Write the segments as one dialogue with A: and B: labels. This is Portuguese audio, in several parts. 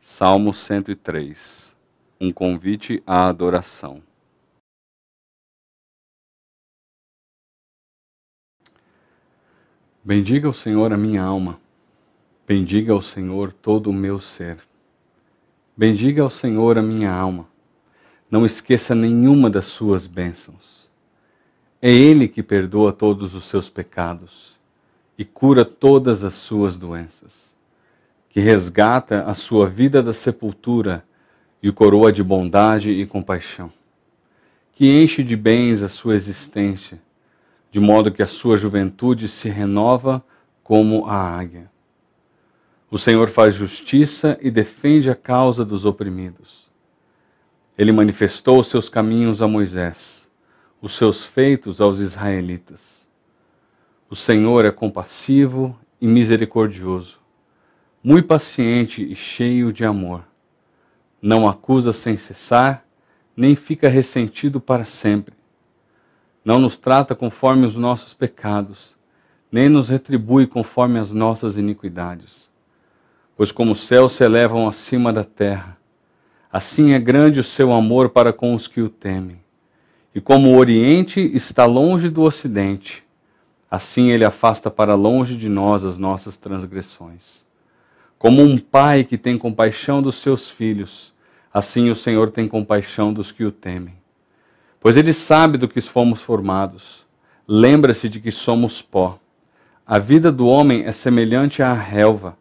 A: Salmo 103. Um convite à adoração. Bendiga o Senhor a minha alma. Bendiga ao Senhor todo o meu ser. Bendiga ao Senhor a minha alma. Não esqueça nenhuma das suas bênçãos. É Ele que perdoa todos os seus pecados e cura todas as suas doenças, que resgata a sua vida da sepultura e o coroa de bondade e compaixão, que enche de bens a sua existência, de modo que a sua juventude se renova como a águia. O Senhor faz justiça e defende a causa dos oprimidos. Ele manifestou os seus caminhos a Moisés, os seus feitos aos israelitas. O Senhor é compassivo e misericordioso, muito paciente e cheio de amor. Não acusa sem cessar, nem fica ressentido para sempre. Não nos trata conforme os nossos pecados, nem nos retribui conforme as nossas iniquidades. Pois como os céus se elevam acima da terra, assim é grande o seu amor para com os que o temem. E como o Oriente está longe do Ocidente, assim ele afasta para longe de nós as nossas transgressões. Como um pai que tem compaixão dos seus filhos, assim o Senhor tem compaixão dos que o temem. Pois ele sabe do que fomos formados. Lembra-se de que somos pó. A vida do homem é semelhante à relva.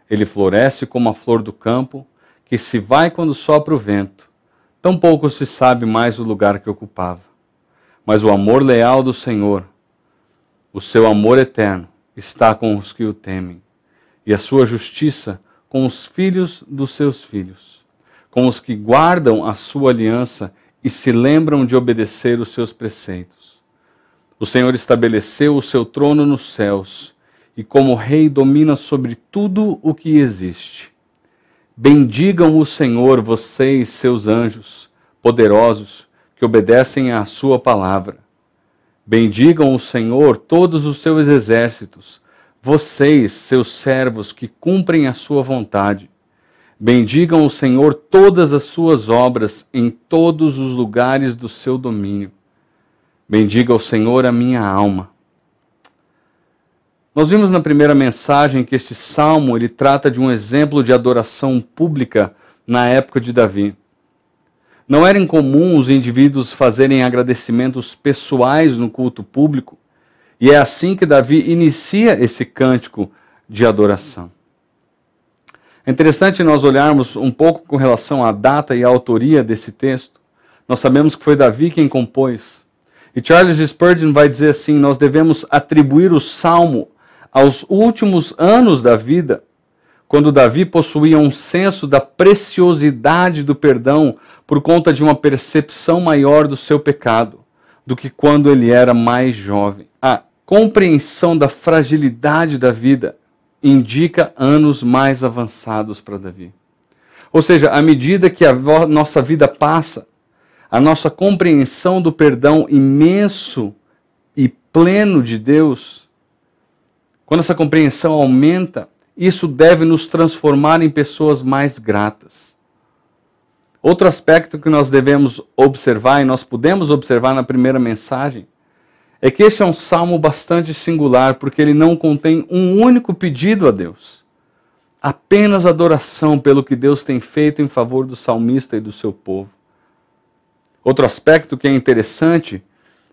A: Ele floresce como a flor do campo, que se vai quando sopra o vento. Tampouco se sabe mais o lugar que ocupava. Mas o amor leal do Senhor, o seu amor eterno, está com os que o temem, e a sua justiça com os filhos dos seus filhos, com os que guardam a sua aliança e se lembram de obedecer os seus preceitos. O Senhor estabeleceu o seu trono nos céus, e como rei domina sobre tudo o que existe. Bendigam o Senhor, vocês, seus anjos, poderosos, que obedecem à sua palavra. Bendigam o Senhor, todos os seus exércitos, vocês, seus servos, que cumprem a sua vontade. Bendigam o Senhor todas as suas obras em todos os lugares do seu domínio. Bendiga o Senhor a minha alma. Nós vimos na primeira mensagem que este salmo ele trata de um exemplo de adoração pública na época de Davi. Não era incomum os indivíduos fazerem agradecimentos pessoais no culto público, e é assim que Davi inicia esse cântico de adoração. É interessante nós olharmos um pouco com relação à data e à autoria desse texto. Nós sabemos que foi Davi quem compôs. E Charles Spurgeon vai dizer assim: nós devemos atribuir o salmo aos últimos anos da vida, quando Davi possuía um senso da preciosidade do perdão por conta de uma percepção maior do seu pecado, do que quando ele era mais jovem. A compreensão da fragilidade da vida indica anos mais avançados para Davi. Ou seja, à medida que a nossa vida passa, a nossa compreensão do perdão imenso e pleno de Deus, quando essa compreensão aumenta, isso deve nos transformar em pessoas mais gratas. Outro aspecto que nós devemos observar, e nós pudemos observar na primeira mensagem, é que este é um salmo bastante singular, porque ele não contém um único pedido a Deus. Apenas adoração pelo que Deus tem feito em favor do salmista e do seu povo. Outro aspecto que é interessante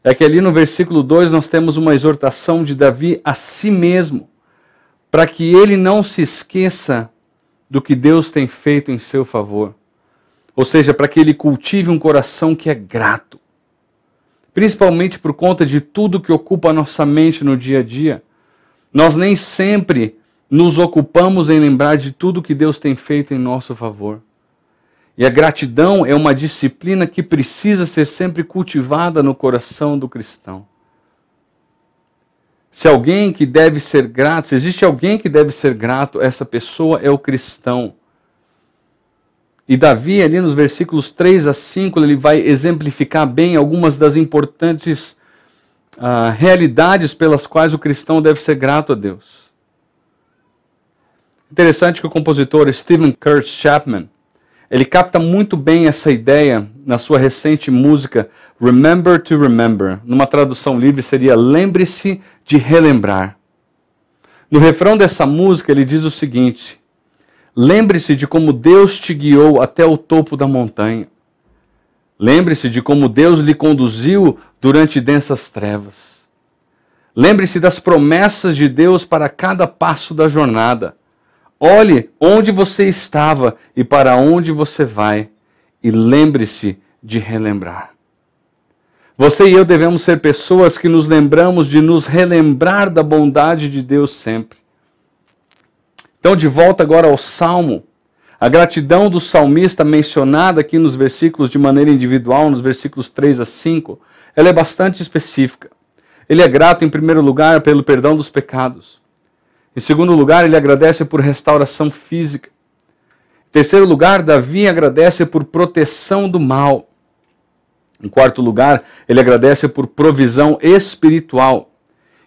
A: é que ali no versículo 2 nós temos uma exortação de Davi a si mesmo, para que ele não se esqueça do que Deus tem feito em seu favor. Ou seja, para que ele cultive um coração que é grato. Principalmente por conta de tudo que ocupa a nossa mente no dia a dia. Nós nem sempre nos ocupamos em lembrar de tudo que Deus tem feito em nosso favor. E a gratidão é uma disciplina que precisa ser sempre cultivada no coração do cristão. Se alguém que deve ser grato, se existe alguém que deve ser grato, essa pessoa é o cristão. E Davi, ali nos versículos 3 a 5, ele vai exemplificar bem algumas das importantes realidades pelas quais o cristão deve ser grato a Deus. Interessante que o compositor Stephen Curtis Chapman, ele capta muito bem essa ideia na sua recente música Remember to Remember. Numa tradução livre seria lembre-se de relembrar. No refrão dessa música ele diz o seguinte: lembre-se de como Deus te guiou até o topo da montanha. Lembre-se de como Deus lhe conduziu durante densas trevas. Lembre-se das promessas de Deus para cada passo da jornada. Olhe onde você estava e para onde você vai, e lembre-se de relembrar. Você e eu devemos ser pessoas que nos lembramos de nos relembrar da bondade de Deus sempre. Então, de volta agora ao Salmo, a gratidão do salmista mencionada aqui nos versículos de maneira individual, nos versículos 3 a 5, ela é bastante específica. Ele é grato, em primeiro lugar, pelo perdão dos pecados. Em segundo lugar, ele agradece por restauração física. Em terceiro lugar, Davi agradece por proteção do mal. Em quarto lugar, ele agradece por provisão espiritual.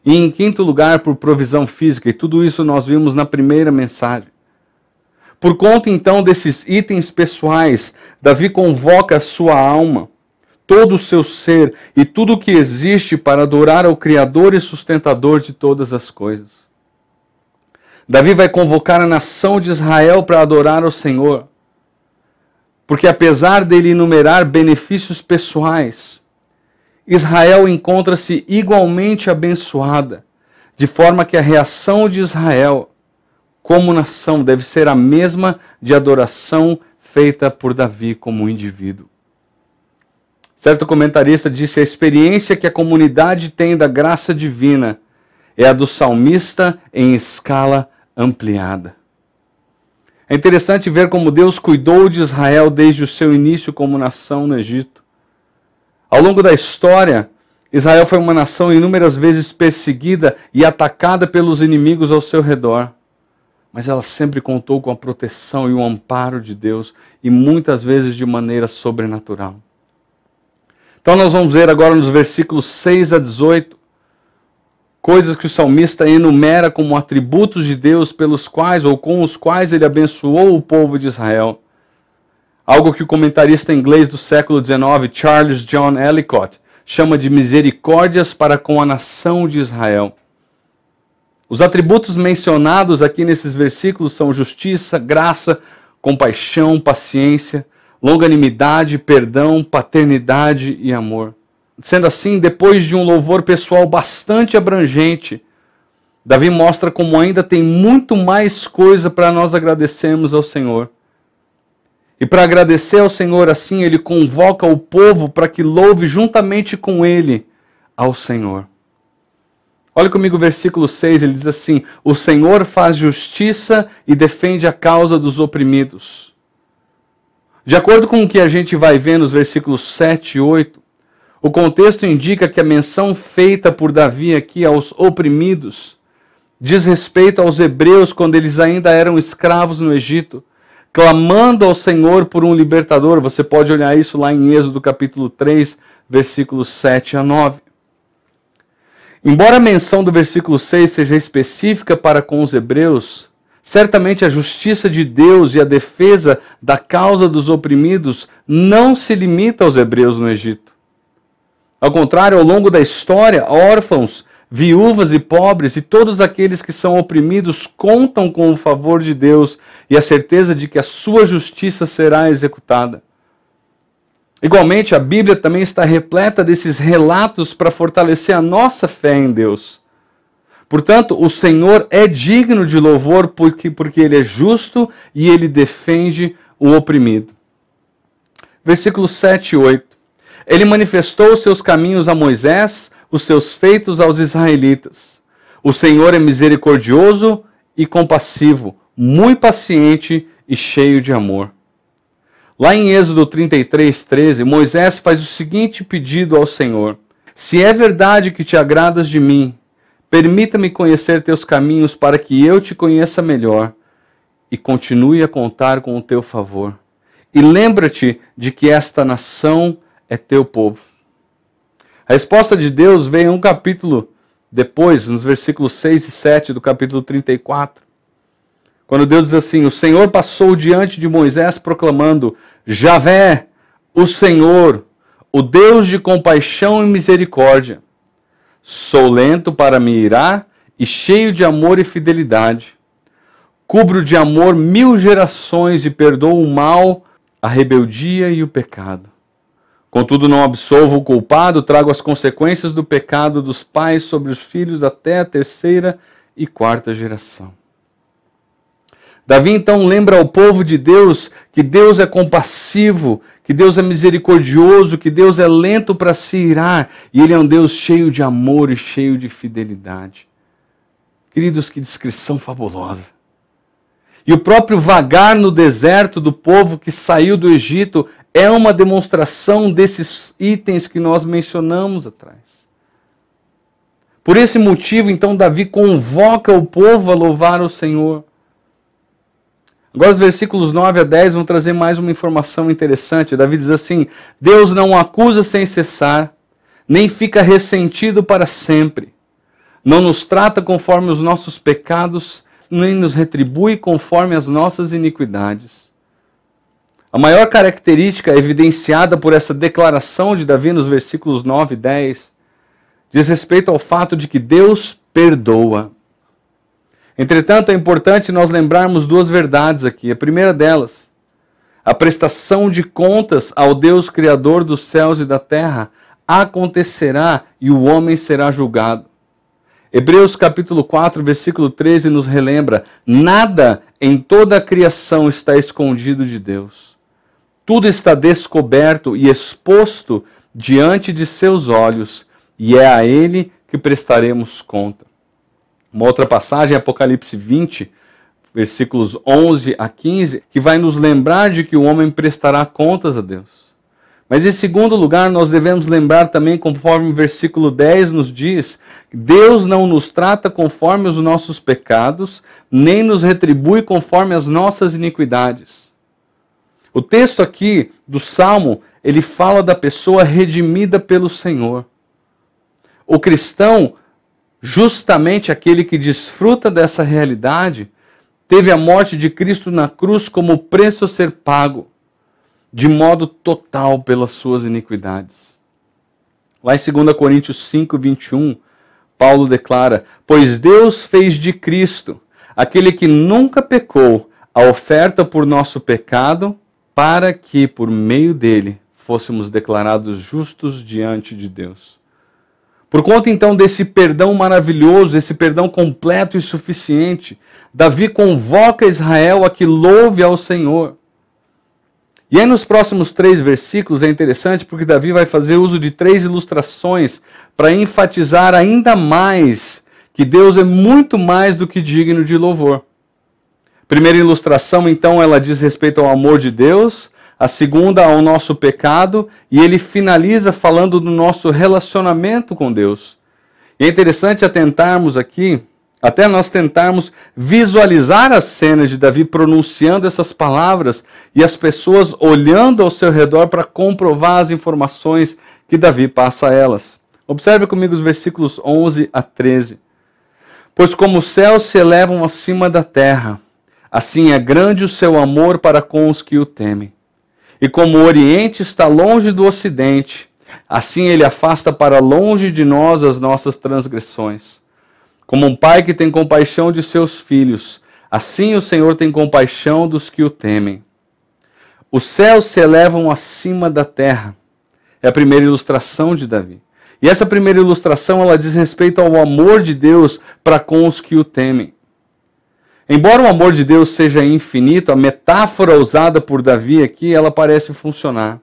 A: E em quinto lugar, por provisão física. E tudo isso nós vimos na primeira mensagem. Por conta, então, desses itens pessoais, Davi convoca a sua alma, todo o seu ser e tudo o que existe para adorar ao Criador e sustentador de todas as coisas. Davi vai convocar a nação de Israel para adorar ao Senhor. Porque apesar dele enumerar benefícios pessoais, Israel encontra-se igualmente abençoada, de forma que a reação de Israel, como nação, deve ser a mesma de adoração feita por Davi como indivíduo. Certo comentarista disse: a experiência que a comunidade tem da graça divina é a do salmista em escala ampliada. É interessante ver como Deus cuidou de Israel desde o seu início como nação no Egito. Ao longo da história, Israel foi uma nação inúmeras vezes perseguida e atacada pelos inimigos ao seu redor. Mas ela sempre contou com a proteção e o amparo de Deus, e muitas vezes de maneira sobrenatural. Então nós vamos ver agora nos versículos 6 a 18, coisas que o salmista enumera como atributos de Deus pelos quais ou com os quais ele abençoou o povo de Israel. Algo que o comentarista inglês do século XIX, Charles John Ellicott, chama de misericórdias para com a nação de Israel. Os atributos mencionados aqui nesses versículos são justiça, graça, compaixão, paciência, longanimidade, perdão, paternidade e amor. Sendo assim, depois de um louvor pessoal bastante abrangente, Davi mostra como ainda tem muito mais coisa para nós agradecermos ao Senhor. E para agradecer ao Senhor assim, ele convoca o povo para que louve juntamente com ele ao Senhor. Olha comigo o versículo 6, ele diz assim: o Senhor faz justiça e defende a causa dos oprimidos. De acordo com o que a gente vai ver nos versículos 7 e 8, o contexto indica que a menção feita por Davi aqui aos oprimidos diz respeito aos hebreus quando eles ainda eram escravos no Egito, clamando ao Senhor por um libertador. Você pode olhar isso lá em Êxodo capítulo 3, versículos 7 a 9. Embora a menção do versículo 6 seja específica para com os hebreus, certamente a justiça de Deus e a defesa da causa dos oprimidos não se limita aos hebreus no Egito. Ao contrário, ao longo da história, órfãos, viúvas e pobres e todos aqueles que são oprimidos contam com o favor de Deus e a certeza de que a sua justiça será executada. Igualmente, a Bíblia também está repleta desses relatos para fortalecer a nossa fé em Deus. Portanto, o Senhor é digno de louvor porque Ele é justo e Ele defende o oprimido. Versículos 7 e 8. Ele manifestou os seus caminhos a Moisés, os seus feitos aos israelitas. O Senhor é misericordioso e compassivo, muito paciente e cheio de amor. Lá em Êxodo 33, 13, Moisés faz o seguinte pedido ao Senhor: se é verdade que te agradas de mim, permita-me conhecer teus caminhos para que eu te conheça melhor e continue a contar com o teu favor. E lembra-te de que esta nação é teu povo. A resposta de Deus vem um capítulo depois, nos versículos 6 e 7 do capítulo 34. Quando Deus diz assim, o Senhor passou diante de Moisés proclamando, Javé, o Senhor, o Deus de compaixão e misericórdia. Sou lento para me irar e cheio de amor e fidelidade. Cubro de amor 1000 gerações e perdoo o mal, a rebeldia e o pecado. Contudo, não absolvo o culpado, trago as consequências do pecado dos pais sobre os filhos até a 3ª e 4ª geração. Davi então lembra ao povo de Deus que Deus é compassivo, que Deus é misericordioso, que Deus é lento para se irar e Ele é um Deus cheio de amor e cheio de fidelidade. Queridos, que descrição fabulosa. E o próprio vagar no deserto do povo que saiu do Egito é uma demonstração desses itens que nós mencionamos atrás. Por esse motivo, então, Davi convoca o povo a louvar o Senhor. Agora os versículos 9 a 10 vão trazer mais uma informação interessante. Davi diz assim, Deus não acusa sem cessar, nem fica ressentido para sempre. Não nos trata conforme os nossos pecados, nem nos retribui conforme as nossas iniquidades. A maior característica evidenciada por essa declaração de Davi nos versículos 9 e 10 diz respeito ao fato de que Deus perdoa. Entretanto, é importante nós lembrarmos 2 verdades aqui. A primeira delas, a prestação de contas ao Deus Criador dos céus e da terra acontecerá e o homem será julgado. Hebreus capítulo 4, versículo 13 nos relembra, nada em toda a criação está escondido de Deus. Tudo está descoberto e exposto diante de seus olhos, e é a Ele que prestaremos conta. Uma outra passagem, Apocalipse 20, versículos 11 a 15, que vai nos lembrar de que o homem prestará contas a Deus. Mas em segundo lugar, nós devemos lembrar também, conforme o versículo 10 nos diz, Deus não nos trata conforme os nossos pecados, nem nos retribui conforme as nossas iniquidades. O texto aqui do Salmo, ele fala da pessoa redimida pelo Senhor. O cristão, justamente aquele que desfruta dessa realidade, teve a morte de Cristo na cruz como preço a ser pago, de modo total pelas suas iniquidades. Lá em 2 Coríntios 5, 21, Paulo declara, pois Deus fez de Cristo, aquele que nunca pecou, a oferta por nosso pecado, para que, por meio dele, fôssemos declarados justos diante de Deus. Por conta então desse perdão maravilhoso, esse perdão completo e suficiente, Davi convoca Israel a que louve ao Senhor. E aí nos próximos 3 versículos é interessante porque Davi vai fazer uso de 3 ilustrações para enfatizar ainda mais que Deus é muito mais do que digno de louvor. A primeira ilustração então ela diz respeito ao amor de Deus, a segunda ao nosso pecado, e ele finaliza falando do nosso relacionamento com Deus. E é interessante atentarmos aqui, até nós tentarmos visualizar a cena de Davi pronunciando essas palavras e as pessoas olhando ao seu redor para comprovar as informações que Davi passa a elas. Observe comigo os versículos 11 a 13. Pois como os céus se elevam acima da terra, assim é grande o seu amor para com os que o temem. E como o Oriente está longe do Ocidente, assim ele afasta para longe de nós as nossas transgressões. Como um pai que tem compaixão de seus filhos, assim o Senhor tem compaixão dos que o temem. Os céus se elevam acima da terra. É a primeira ilustração de Davi. E essa primeira ilustração ela diz respeito ao amor de Deus para com os que o temem. Embora o amor de Deus seja infinito, a metáfora usada por Davi aqui, ela parece funcionar.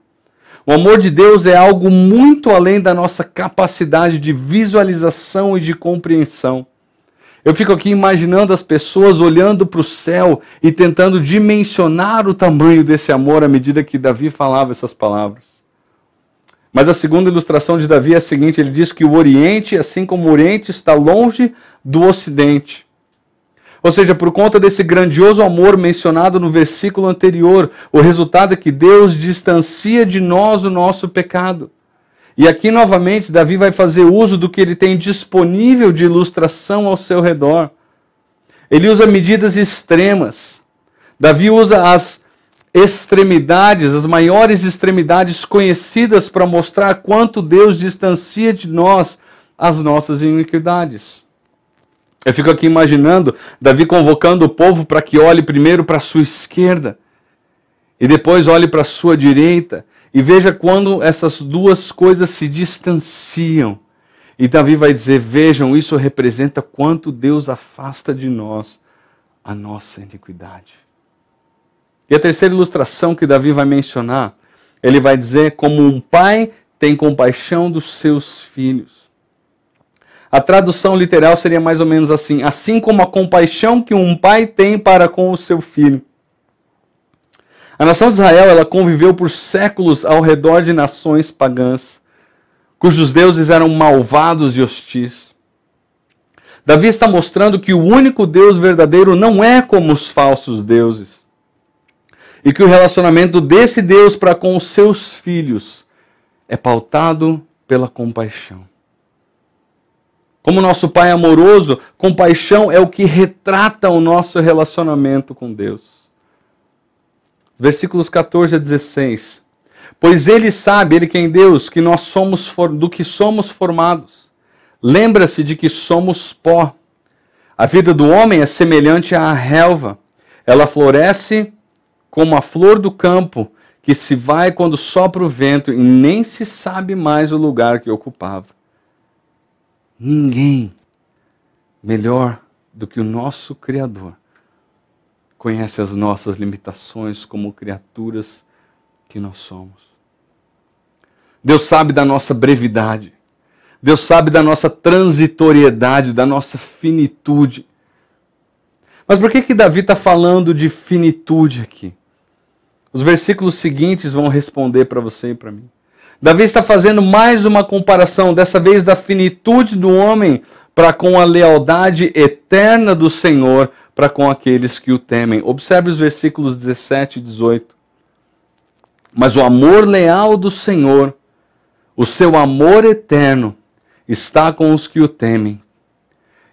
A: O amor de Deus é algo muito além da nossa capacidade de visualização e de compreensão. Eu fico aqui imaginando as pessoas olhando para o céu e tentando dimensionar o tamanho desse amor à medida que Davi falava essas palavras. Mas a segunda ilustração de Davi é a seguinte, ele diz que o Oriente, assim como o Oriente, está longe do Ocidente. Ou seja, por conta desse grandioso amor mencionado no versículo anterior, o resultado é que Deus distancia de nós o nosso pecado. E aqui, novamente, Davi vai fazer uso do que ele tem disponível de ilustração ao seu redor. Ele usa medidas extremas. Davi usa as extremidades, as maiores extremidades conhecidas para mostrar quanto Deus distancia de nós as nossas iniquidades. Eu fico aqui imaginando Davi convocando o povo para que olhe primeiro para a sua esquerda e depois olhe para a sua direita e veja quando essas duas coisas se distanciam. E Davi vai dizer, vejam, isso representa quanto Deus afasta de nós a nossa iniquidade. E a terceira ilustração que Davi vai mencionar, ele vai dizer como um pai tem compaixão dos seus filhos. A tradução literal seria mais ou menos assim, assim como a compaixão que um pai tem para com o seu filho. A nação de Israel, ela conviveu por séculos ao redor de nações pagãs, cujos deuses eram malvados e hostis. Davi está mostrando que o único Deus verdadeiro não é como os falsos deuses. E que o relacionamento desse Deus para com os seus filhos é pautado pela compaixão. Como nosso Pai amoroso, compaixão é o que retrata o nosso relacionamento com Deus. Versículos 14 a 16. Pois ele sabe, ele quem Deus, que nós somos do que somos formados. Lembra-se de que somos pó. A vida do homem é semelhante à relva. Ela floresce como a flor do campo, que se vai quando sopra o vento e nem se sabe mais o lugar que ocupava. Ninguém melhor do que o nosso Criador conhece as nossas limitações como criaturas que nós somos. Deus sabe da nossa brevidade. Deus sabe da nossa transitoriedade, da nossa finitude. Mas por que Davi está falando de finitude aqui? Os versículos seguintes vão responder para você e para mim. Davi está fazendo mais uma comparação, dessa vez da finitude do homem para com a lealdade eterna do Senhor para com aqueles que o temem. Observe os versículos 17 e 18. Mas o amor leal do Senhor, o seu amor eterno, está com os que o temem,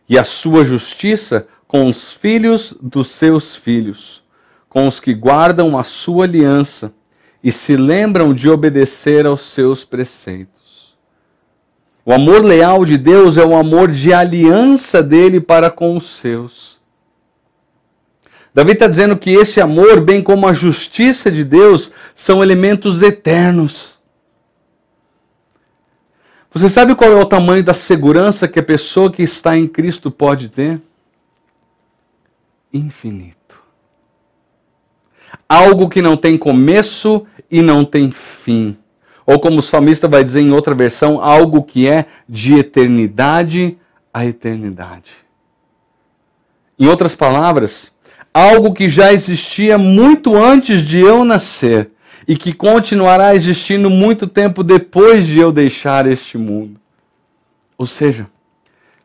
A: e a sua justiça com os filhos dos seus filhos, com os que guardam a sua aliança e se lembram de obedecer aos seus preceitos. O amor leal de Deus é o amor de aliança dele para com os seus. Davi está dizendo que esse amor, bem como a justiça de Deus, são elementos eternos. Você sabe qual é o tamanho da segurança que a pessoa que está em Cristo pode ter? Infinito. Algo que não tem começo e não tem fim. Ou como o salmista vai dizer em outra versão, algo que é de eternidade a eternidade. Em outras palavras, algo que já existia muito antes de eu nascer e que continuará existindo muito tempo depois de eu deixar este mundo. Ou seja,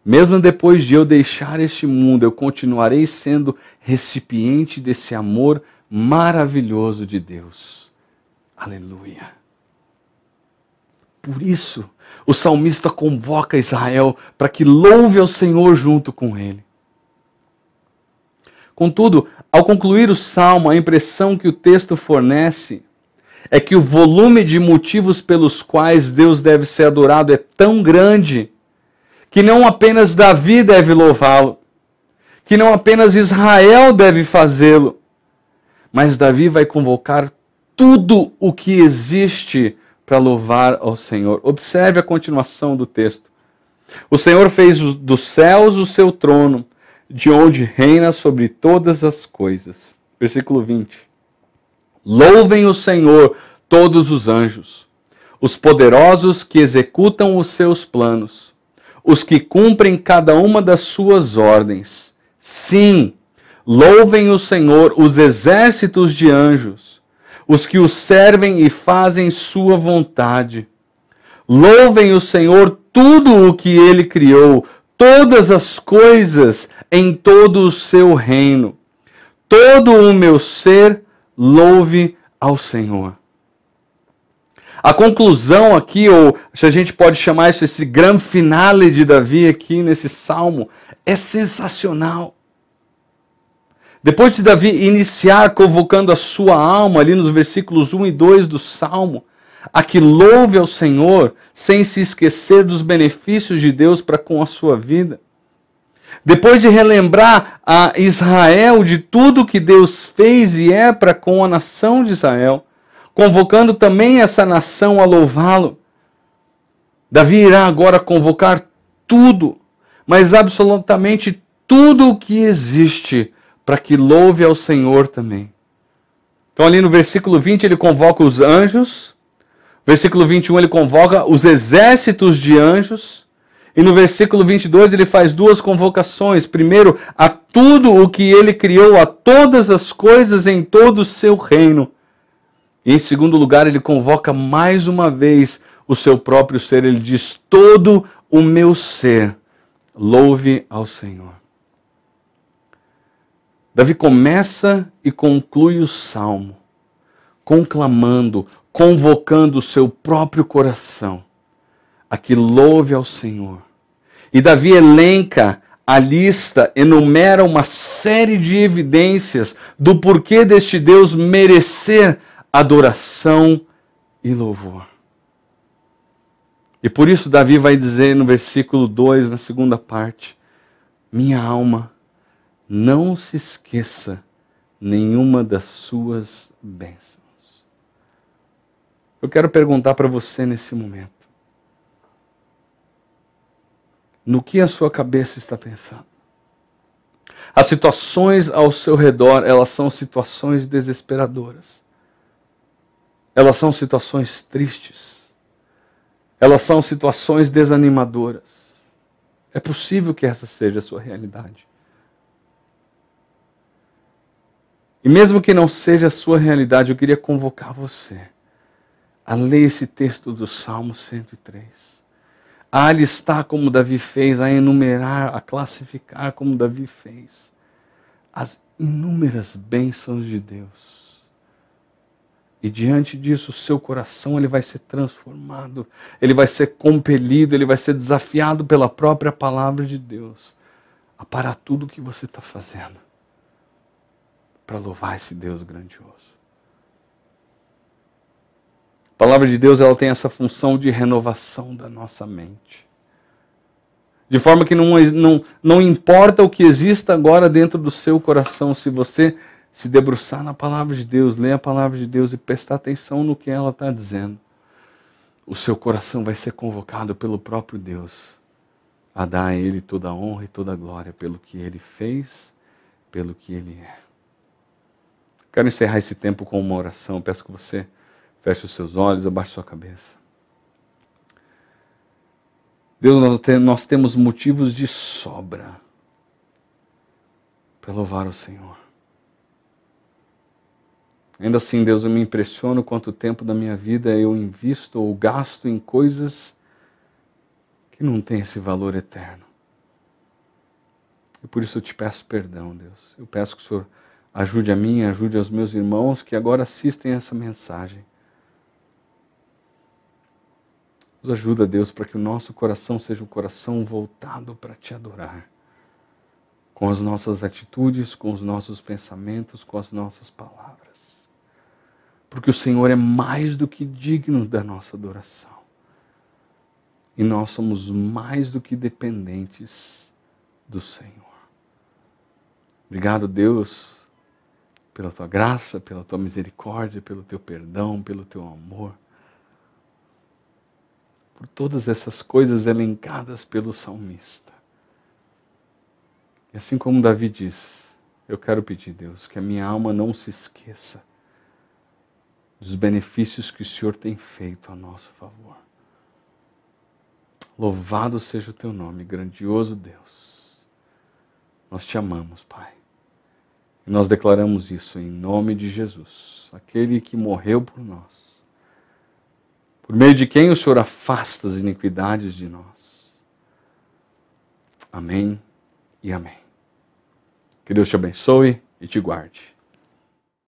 A: mesmo depois de eu deixar este mundo, eu continuarei sendo recipiente desse amor maravilhoso de Deus. Aleluia. Por isso, o salmista convoca Israel para que louve ao Senhor junto com ele. Contudo, ao concluir o salmo, a impressão que o texto fornece é que o volume de motivos pelos quais Deus deve ser adorado é tão grande que não apenas Davi deve louvá-lo, que não apenas Israel deve fazê-lo, mas Davi vai convocar tudo o que existe para louvar ao Senhor. Observe a continuação do texto. O Senhor fez dos céus o seu trono, de onde reina sobre todas as coisas. Versículo 20. Louvem o Senhor todos os anjos, os poderosos que executam os seus planos, os que cumprem cada uma das suas ordens. Sim, louvem o Senhor os exércitos de anjos, os que o servem e fazem sua vontade. Louvem o Senhor tudo o que ele criou, todas as coisas em todo o seu reino. Todo o meu ser louve ao Senhor. A conclusão aqui, ou se a gente pode chamar isso, esse grande finale de Davi aqui nesse salmo, é sensacional. Depois de Davi iniciar convocando a sua alma, ali nos versículos 1 e 2 do Salmo, a que louve ao Senhor, sem se esquecer dos benefícios de Deus para com a sua vida. Depois de relembrar a Israel de tudo que Deus fez e é para com a nação de Israel, convocando também essa nação a louvá-lo, Davi irá agora convocar tudo, mas absolutamente tudo o que existe, para que louve ao Senhor também. Então ali no versículo 20 ele convoca os anjos, versículo 21 ele convoca os exércitos de anjos, e no versículo 22 ele faz duas convocações. Primeiro, a tudo o que ele criou, a todas as coisas em todo o seu reino. E em segundo lugar ele convoca mais uma vez o seu próprio ser. Ele diz, todo o meu ser, louve ao Senhor. Davi começa e conclui o salmo, conclamando, convocando o seu próprio coração a que louve ao Senhor. E Davi elenca a lista, enumera uma série de evidências do porquê deste Deus merecer adoração e louvor. E por isso Davi vai dizer no versículo 2, na segunda parte, minha alma, não se esqueça nenhuma das suas bênçãos. Eu quero perguntar para você nesse momento. No que a sua cabeça está pensando? As situações ao seu redor, elas são situações desesperadoras. Elas são situações tristes. Elas são situações desanimadoras. É possível que essa seja a sua realidade. E mesmo que não seja a sua realidade, eu queria convocar você a ler esse texto do Salmo 103. A listar como Davi fez, a enumerar, a classificar como Davi fez as inúmeras bênçãos de Deus. E diante disso, o seu coração ele vai ser transformado, ele vai ser compelido, ele vai ser desafiado pela própria palavra de Deus a parar tudo o que você está fazendo para louvar esse Deus grandioso. A palavra de Deus ela tem essa função de renovação da nossa mente. De forma que não importa o que exista agora dentro do seu coração, se você se debruçar na palavra de Deus, ler a palavra de Deus e prestar atenção no que ela está dizendo, o seu coração vai ser convocado pelo próprio Deus a dar a Ele toda a honra e toda a glória pelo que Ele fez, pelo que Ele é. Quero encerrar esse tempo com uma oração. Peço que você feche os seus olhos, abaixe sua cabeça. Deus, nós temos motivos de sobra para louvar o Senhor. Ainda assim, Deus, eu me impressiono quanto tempo da minha vida eu invisto ou gasto em coisas que não têm esse valor eterno. E por isso eu te peço perdão, Deus. Eu peço que o Senhor ajude a mim, ajude aos meus irmãos que agora assistem essa mensagem. Nos ajuda, Deus, para que o nosso coração seja um coração voltado para te adorar. Com as nossas atitudes, com os nossos pensamentos, com as nossas palavras. Porque o Senhor é mais do que digno da nossa adoração. E nós somos mais do que dependentes do Senhor. Obrigado, Deus, pela tua graça, pela tua misericórdia, pelo teu perdão, pelo teu amor. Por todas essas coisas elencadas pelo salmista. E assim como Davi diz, eu quero pedir, Deus, que a minha alma não se esqueça dos benefícios que o Senhor tem feito a nosso favor. Louvado seja o teu nome, grandioso Deus. Nós te amamos, Pai. E nós declaramos isso em nome de Jesus, aquele que morreu por nós. Por meio de quem o Senhor afasta as iniquidades de nós. Amém e amém. Que Deus te abençoe e te guarde.